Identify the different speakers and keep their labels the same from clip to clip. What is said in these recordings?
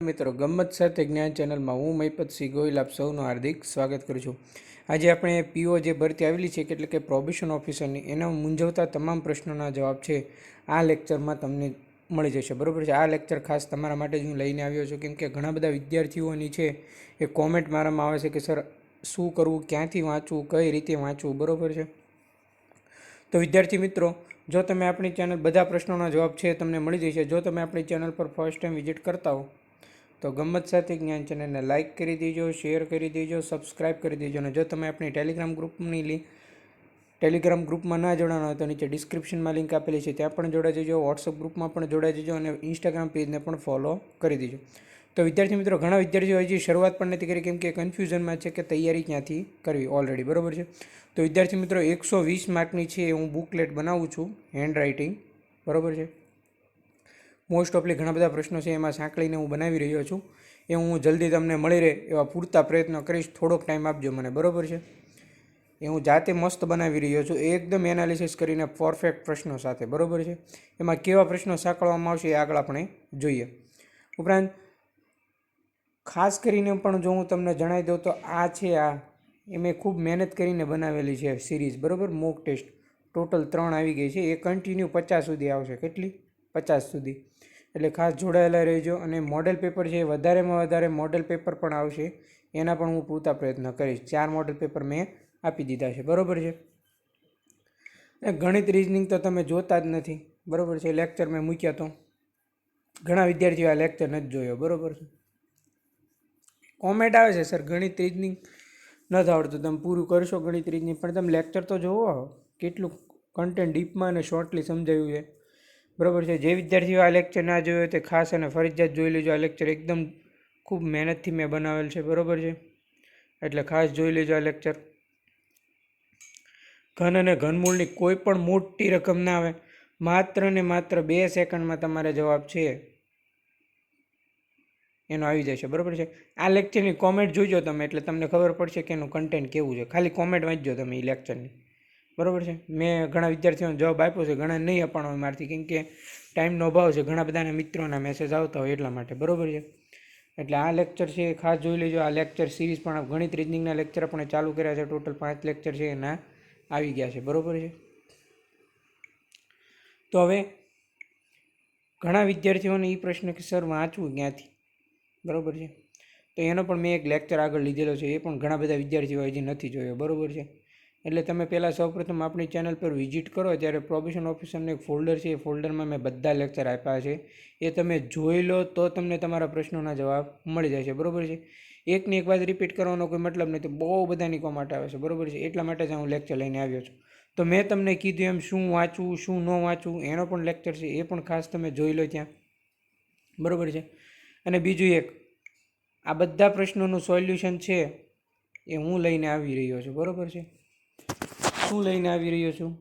Speaker 1: મિત્રો ગમ્મત સાથે જ્ઞાન ચેનલમાં હું મહિપતસિંહ ગોહિલ આપ સૌનું હાર્દિક સ્વાગત કરું છું। આજે આપણે પીઓ જે ભરતી આવેલી છે એટલે કે પ્રોબેશન ઓફિસરની એના મૂંઝવતા તમામ પ્રશ્નોના જવાબ છે આ લેક્ચરમાં તમને મળી જશે, બરાબર છે। આ લેક્ચર ખાસ તમારા માટે જ હું લઈને આવ્યો છું, કેમ કે ઘણા બધા વિદ્યાર્થીઓની છે એ કોમેન્ટ મારામાં આવે છે કે સર શું કરવું, ક્યાંથી વાંચવું, કઈ રીતે વાંચવું, બરાબર છે। તો વિદ્યાર્થી મિત્રો, જો તમે આપણી ચેનલ બધા પ્રશ્નોના જવાબ છે તમને મળી જશે। જો તમે આપણી ચેનલ પર ફર્સ્ટ ટાઈમ વિઝિટ કરતા હો તો ગમ્મત સાથે જ્ઞાન ચેનલને લાઇક કરી દેજો, શેર કરી દેજો, સબસ્ક્રાઇબ કરી દેજો। અને જો તમે આપણી ટેલિગ્રામ ગ્રુપમાં ના જોડાણા હોય તો નીચે ડિસ્ક્રિપ્શનમાં લિંક આપેલી છે, ત્યાં પણ જોડાઈ જજો, વોટ્સઅપ ગ્રુપમાં પણ જોડાઈ જજો અને ઇન્સ્ટાગ્રામ પેજને પણ ફોલો કરી દેજો। તો વિદ્યાર્થી મિત્રો, ઘણા વિદ્યાર્થીઓ હજી શરૂઆત પણ નથી કરી, કેમ કે કન્ફ્યુઝનમાં છે કે તૈયારી ક્યાંથી કરવી ઓલરેડી, બરાબર છે। તો વિદ્યાર્થી મિત્રો, 120 માર્કની છે હું બુકલેટ બનાવું છું, હેન્ડ રાઇટિંગ, બરાબર છે। મોસ્ટ ઓફલી ઘણા બધા પ્રશ્નો છે એમાં સાંકળીને હું બનાવી રહ્યો છું, એ હું જલ્દી તમને મળી રહે એવા પૂરતા પ્રયત્નો કરીશ। થોડોક ટાઈમ આપજો મને, બરાબર છે। એ હું જાતે મસ્ત બનાવી રહ્યો છું, એકદમ એનાલિસિસ કરીને પરફેક્ટ પ્રશ્નો સાથે, બરાબર છે। એમાં કેવા પ્રશ્નો સાંકળવામાં આવશે એ આગળ આપણે જોઈએ। ઉપરાંત ખાસ કરીને પણ જો હું તમને જણાવી દઉં તો આ છે, એ મેં ખૂબ મહેનત કરીને બનાવેલી છે સિરીઝ, બરાબર। મોક ટેસ્ટ ટોટલ 3 આવી ગઈ છે, એ કન્ટિન્યુ 50 સુધી આવશે, કેટલી 50 સુધી, એટલે ખાસ જોડાયેલા રહેજો। અને મોડેલ પેપર છે, વધારેમાં વધારે મોડેલ પેપર પણ આવશે, એના પણ હું પૂરતા પ્રયત્ન કરીશ। 4 મોડેલ પેપર મેં આપી દીધા છે, બરાબર છે। ગણિત રીઝનિંગ તો તમે જોતા જ નથી, બરાબર છે। લેક્ચર મેં મૂક્યા તો ઘણા વિદ્યાર્થીઓ આ લેક્ચર નથી જોયો, બરાબર છે। કોમેન્ટ આવે છે સર ગણિત રીઝનિંગ નથી આવડતું, તમે પૂરું કરશો ગણિત રીઝનિંગ, પણ તમે લેક્ચર તો જોવો કેટલું કન્ટેન્ટ ડીપમાં અને શોર્ટલી સમજાવ્યું છે, બરાબર છે। જે વિદ્યાર્થીઓ આ લેક્ચર ના જોયો તે ખાસ અને ફરજિયાત જોઈ લેજો। આ લેક્ચર એકદમ ખૂબ મહેનતથી મેં બનાવેલ છે, બરાબર છે, એટલે ખાસ જોઈ લેજો આ લેક્ચર। ઘન અને ઘનમૂળની કોઈ પણ મોટી રકમ ના આવે, માત્ર ને માત્ર 2 સેકન્ડમાં તમારે જવાબ છે એનો આવી જશે, બરાબર છે। આ લેક્ચરની કોમેન્ટ જોઈજો તમે, એટલે તમને ખબર પડશે કે એનું કન્ટેન્ટ કેવું છે, ખાલી કોમેન્ટ વાંચજો તમે એ લેક્ચરની, બરાબર છે। મેં ઘણા વિદ્યાર્થીઓને જવાબ આપ્યો છે, ઘણા નહીં અપાણો હોય મારથી, કેમ કે ટાઈમનો અભાવ છે, ઘણા બધાના મિત્રોના મેસેજ આવતા હોય એટલા માટે, બરાબર છે। એટલે આ લેક્ચર છે એ ખાસ જોઈ લેજો। આ લેક્ચર સિરીઝ પણ ગણિત રીઝનિંગના લેક્ચર આપણે ચાલુ કર્યા છે, ટોટલ 5 લેક્ચર છે એના આવી ગયા છે, બરાબર છે। તો હવે ઘણા વિદ્યાર્થીઓને એ પ્રશ્ન કે સર વાંચવું ક્યાંથી, બરાબર છે, તો એનો પણ મેં એક લેક્ચર આગળ લીધેલો છે, એ પણ ઘણા બધા વિદ્યાર્થીઓ હજી નથી જોયો, બરાબર છે। એટલે તમે પહેલાં સૌપ્રથમ આપણી ચેનલ પર વિઝિટ કરો, ત્યારે પ્રોબેશન ઓફિસરનું એક ફોલ્ડર છે, એ ફોલ્ડરમાં મેં બધા લેક્ચર આપ્યા છે, એ તમે જોઈ લો તો તમને તમારા પ્રશ્નોના જવાબ મળી જાય છે, બરાબર છે। એકની એક વાત રિપીટ કરવાનો કોઈ મતલબ નથી, બહુ બધાની કોમેન્ટ આવે છે, બરાબર છે, એટલા માટે જ હું લેક્ચર લઈને આવ્યો છું। તો મેં તમને કીધું એમ શું વાંચવું શું ન વાંચવું એનો પણ લેક્ચર છે, એ પણ ખાસ તમે જોઈ લો ત્યાં, બરાબર છે। અને બીજું એક, આ બધા પ્રશ્નોનું સોલ્યુશન છે એ હું લઈને આવી રહ્યો છું, બરાબર છે। શું લઈને આવી રહ્યો છું?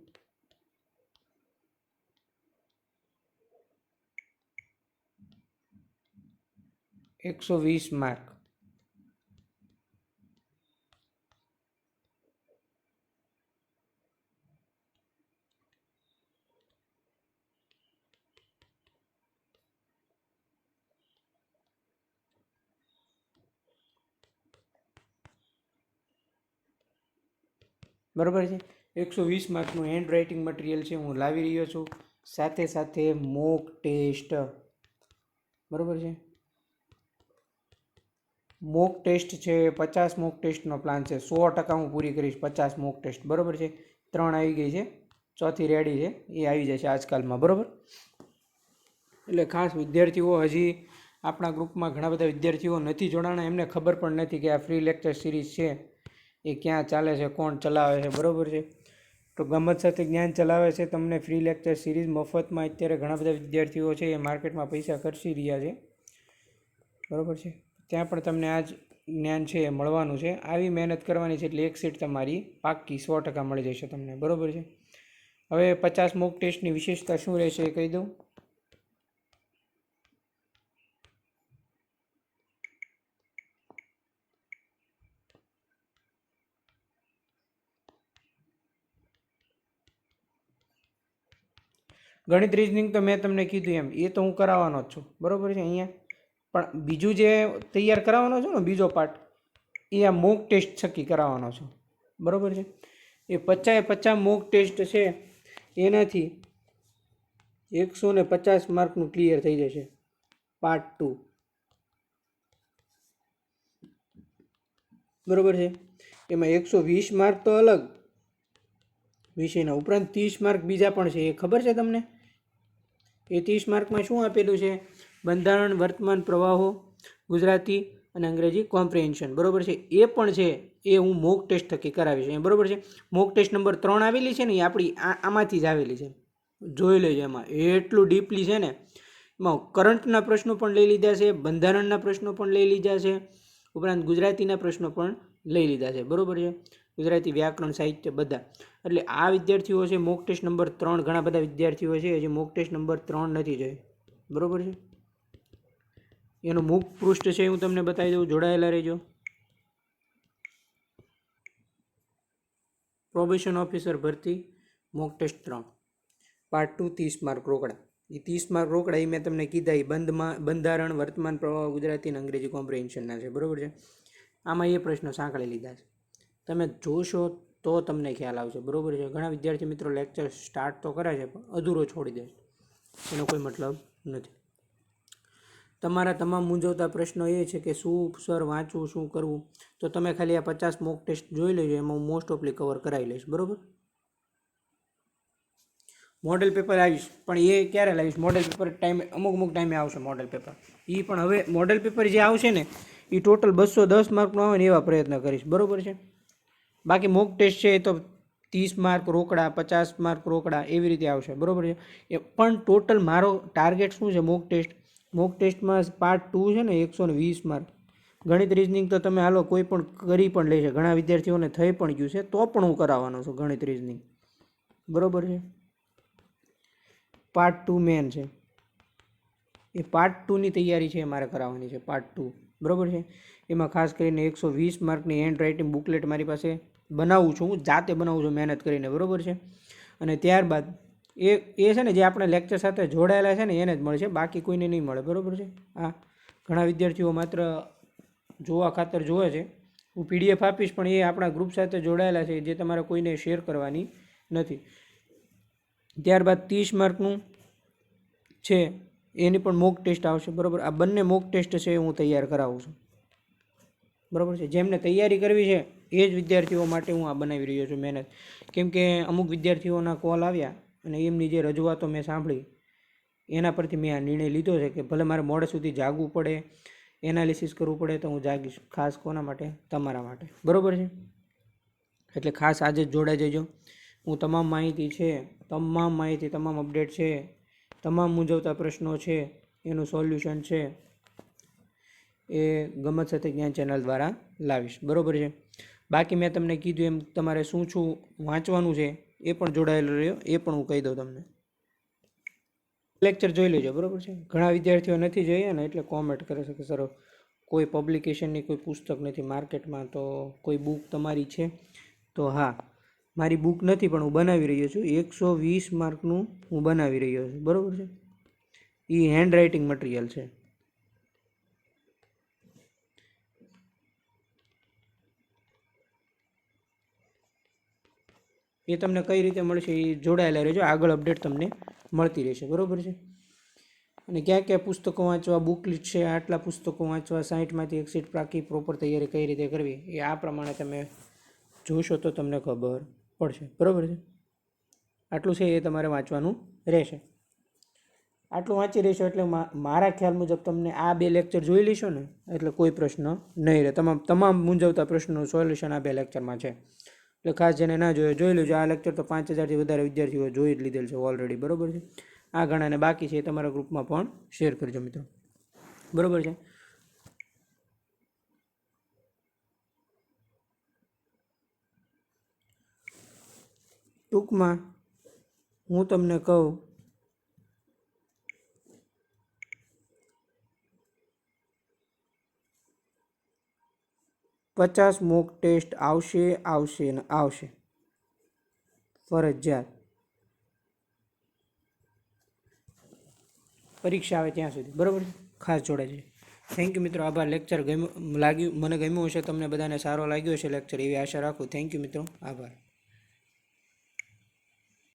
Speaker 1: 120 માર્ક, બરાબર છે। 120 માર્કનું હેન્ડ રાઇટિંગ મટીરિયલ છે હું લાવી રહ્યો છું, સાથે સાથે મોક ટેસ્ટ, બરાબર છે। મોક ટેસ્ટ છે, 50 મોક ટેસ્ટનો પ્લાન છે, 100% હું પૂરી કરીશ 50 મોક ટેસ્ટ, બરાબર છે। 3 આવી ગઈ છે, ચોથી રેડી છે, એ આવી જશે આજકાલમાં, બરાબર। એટલે ખાસ વિદ્યાર્થીઓ હજી આપણા ગ્રુપમાં ઘણા બધા વિદ્યાર્થીઓ નથી જોડાણા, એમને ખબર પણ નથી કે આ ફ્રી લેક્ચર સિરીઝ છે એ ક્યાં ચાલે છે, કોણ ચલાવે છે, બરાબર છે। તો ગમ્મત સાથે જ્ઞાન ચલાવે છે તમને ફ્રી લેક્ચર સિરીઝ મફતમાં, અત્યારે ઘણા બધા વિદ્યાર્થીઓ છે એ માર્કેટમાં પૈસા ખર્ચી રહ્યા છે, બરાબર છે। ત્યાં પણ તમને આ જ જ્ઞાન છે એ મળવાનું છે, આવી મહેનત કરવાની છે એટલે એક સીટ તમારી પાક્કી 100% મળી જશે તમને, બરાબર છે। હવે 50 મોક ટેસ્ટની વિશેષતા શું રહેશે એ કહી દઉં। ગણિત રીઝનિંગ તો મેં તમને કીધું એમ એ તો હું કરાવવાનો જ છું, બરાબર છે। અહીંયા પણ બીજું જે તૈયાર કરાવવાનો છે ને બીજો પાર્ટ એ આ મોક ટેસ્ટ થકી કરાવવાનો છે, બરાબર છે. એ 50 મોક ટેસ્ટ છે એનાથી 150 માર્કનું ક્લિયર થઈ જશે પાર્ટ 2, બરાબર છે. એમાં 120 માર્ક તો અલગ વિષયના, ઉપરાંત 30 માર્ક બીજા પણ છે. એ ખબર છે તમને? એ 30 માર્કમાં શું આપેલું છે? બંધારણ, વર્તમાન પ્રવાહો, ગુજરાતી અને અંગ્રેજી કોમ્પ્રિહેન્શન, બરાબર છે. એ પણ છે એ હું મોક ટેસ્ટ થકી કરાવીશ, બરાબર છે. મોક ટેસ્ટ નંબર 3 આવેલી છે ને એ આપણી આમાંથી જ આવેલી છે, જોઈ લેજો. એમાં એટલું ડીપલી છે ને, એમાં કરંટના પ્રશ્નો પણ લઈ લીધા છે, બંધારણના પ્રશ્નો પણ લઈ લીધા છે, ઉપરાંત ગુજરાતીના પ્રશ્નો પણ લઈ લીધા છે, બરાબર છે. ગુજરાતી વ્યાકરણ, સાહિત્ય બધા. એટલે આ વિદ્યાર્થીઓ છે મોક ટેસ્ટ નંબર 3, ઘણા બધા વિદ્યાર્થીઓ છે જે મોક ટેસ્ટ નંબર 3 નથી જોઈ, બરાબર છે. એનું મુખ પૃષ્ઠ છે હું તમને બતાવી દઉં, જોડાયેલા રહેજો. પ્રોબેશન ઓફિસર ભરતી મોક ટેસ્ટ 3 પાર્ટ 2 30 માર્ક રોકડા. એ 30 માર્ક રોકડા એ મેં તમને કીધા એ બંધારણ, વર્તમાન પ્રવાહ, ગુજરાતી અને અંગ્રેજી કોમ્પ્રિહેન્શનના છે, બરાબર છે. આમાં એ પ્રશ્નો સાંકળી લીધા છે, તમે જોશો તો તમને ખ્યાલ આવશે, બરાબર છે. ઘણા વિદ્યાર્થી મિત્રો લેક્ચર સ્ટાર્ટ તો કરે છે પણ અધૂરો છોડી દે છે, એનો કોઈ મતલબ નથી. તમારા તમામ મૂંઝવતા પ્રશ્નો એ છે કે શું સર વાંચવું, શું કરવું, તો તમે ખાલી આ 50 મોક ટેસ્ટ જોઈ લેજો, એમાં હું મોસ્ટ ઓફલી કવર કરાવી લઈશ, બરાબર. મોડેલ પેપર આવીશ, પણ એ ક્યારે લાવીશ? મોડેલ પેપર ટાઈમે અમુક ટાઈમે આવશે મોડેલ પેપર. એ પણ હવે મોડેલ પેપર જે આવશે ને એ ટોટલ 210 માર્કનું આવે ને એવા પ્રયત્ન કરીશ, બરાબર છે. બાકી મોક ટેસ્ટ છે એ તો 30 માર્ક રોકડા, 50 માર્ક રોકડા એવી રીતે આવશે, બરાબર છે. એ પણ ટોટલ મારો ટાર્ગેટ શું છે? મોક ટેસ્ટમાં પાર્ટ 2 છે ને 120 માર્ક. ગણિત રીઝનિંગ તો તમે હાલો કોઈ પણ કરી પણ લેશે, ઘણા વિદ્યાર્થીઓને થઈ પણ ગયું છે, તો પણ હું કરાવવાનો છું ગણિત રીઝનિંગ, બરાબર છે. પાર્ટ 2 મેન છે, એ પાર્ટ 2ની તૈયારી છે મારે કરાવવાની છે, પાર્ટ 2, બરાબર છે. એમાં ખાસ કરીને 120 માર્કની હેન્ડ રાઇટિંગ બુકલેટ મારી પાસે બનાવું છું, હું જાતે બનાવું છું મહેનત કરીને, બરાબર છે. અને ત્યારબાદ એ છે ને જે આપણે લેક્ચર સાથે જોડાયેલા છે ને એને જ મળશે, બાકી કોઈને નહીં મળે, બરાબર છે. હા, ઘણા વિદ્યાર્થીઓ માત્ર જોવા ખાતર જોવે છે. હું PDF આપીશ પણ એ આપણા ગ્રુપ સાથે જોડાયેલા છે, જે તમારે કોઈને શેર કરવાની નથી. ત્યારબાદ 30 માર્કનું છે એની પણ મોક ટેસ્ટ આવશે, બરાબર. આ બંને મોક ટેસ્ટ છે હું તૈયાર કરાવું છું, બરાબર છે. જેમને તૈયારી કરવી છે એ જ વિદ્યાર્થીઓ માટે હું આ બનાવી રહ્યો છું મહેનત, કેમ કે અમુક વિદ્યાર્થીઓના કોલ આવ્યા અને એમની જે રજૂઆતો મેં સાંભળી એના પરથી મેં આ નિર્ણય લીધો છે કે ભલે મારે મોડે સુધી જાગવું પડે, એનાલિસિસ કરવું પડે તો હું જાગીશ. ખાસ કોના માટે? તમારા માટે, બરાબર છે. એટલે ખાસ આજે જ જોડાઈ જજો. હું તમામ માહિતી છે, તમામ અપડેટ છે, તમામ મૂંઝવતા પ્રશ્નો છે, એનું સોલ્યુશન છે એ ગમત સાથે જ્ઞાન ચેનલ દ્વારા લાવીશ, બરાબર છે. બાકી મેં તમને કીધું એમ તમારે શું વાંચવાનું છે એ પણ જોડાયેલું રહ્યો, એ પણ હું કહી દઉં તમને. લેક્ચર જોઈ લેજો, બરાબર છે. ઘણા વિદ્યાર્થીઓ નથી જોઈએ ને એટલે કોમેન્ટ કરે છે કે સર કોઈ પબ્લિકેશનની કોઈ પુસ્તક નથી માર્કેટમાં, તો કોઈ બુક તમારી છે? તો હા, મારી બુક નથી પણ હું બનાવી રહ્યો છું, 120 માર્કનું હું બનાવી રહ્યો છું, બરાબર છે. એ હેન્ડ રાઇટિંગ મટીરિયલ છે. એ તમને કઈ રીતે મળશે એ જોડાયેલા રહેજો, આગળ અપડેટ તમને મળતી રહેશે, બરાબર છે. અને ક્યાં ક્યાં પુસ્તકો વાંચવા, બુક લિસ્ટ છે, આટલા પુસ્તકો વાંચવા, 60માંથી 1 સીટ પાકી, પ્રોપર તૈયારી કઈ રીતે કરવી, એ આ પ્રમાણે તમે જોશો તો તમને ખબર પડશે, બરાબર છે. આટલું છે એ તમારે વાંચવાનું રહેશે. આટલું વાંચી રહેશો એટલે મારા ખ્યાલ મુજબ તમને આ 2 લેક્ચર જોઈ લેશો ને એટલે કોઈ પ્રશ્ન નહીં રહે. તમામ મૂંઝવતા પ્રશ્નોનું સોલ્યુશન આ 2 લેક્ચરમાં છે. એટલે ખાસ જેને ના જોઈ લેજો. આ લેક્ચર તો 5000થી વધારે વિદ્યાર્થીઓ જોઈ જ લીધેલ છે ઓલરેડી, બરાબર છે. આ ઘણાને બાકી છે એ તમારા ગ્રુપમાં પણ શેર કરજો મિત્રો, બરાબર છે. ટૂંકમાં હું તમને કહું પચાસ મોક ટેસ્ટ આવશે ને આવશે ફરજિયાત, પરીક્ષા આવે ત્યાં સુધી, બરાબર છે. ખાસ જોડાઈ જાય. થેન્ક યુ મિત્રો, આભાર. લેક્ચર મને ગમ્યું હશે, તમને બધાને સારો લાગ્યો હશે લેક્ચર એવી આશા રાખું. થેન્ક યુ મિત્રો, આભાર.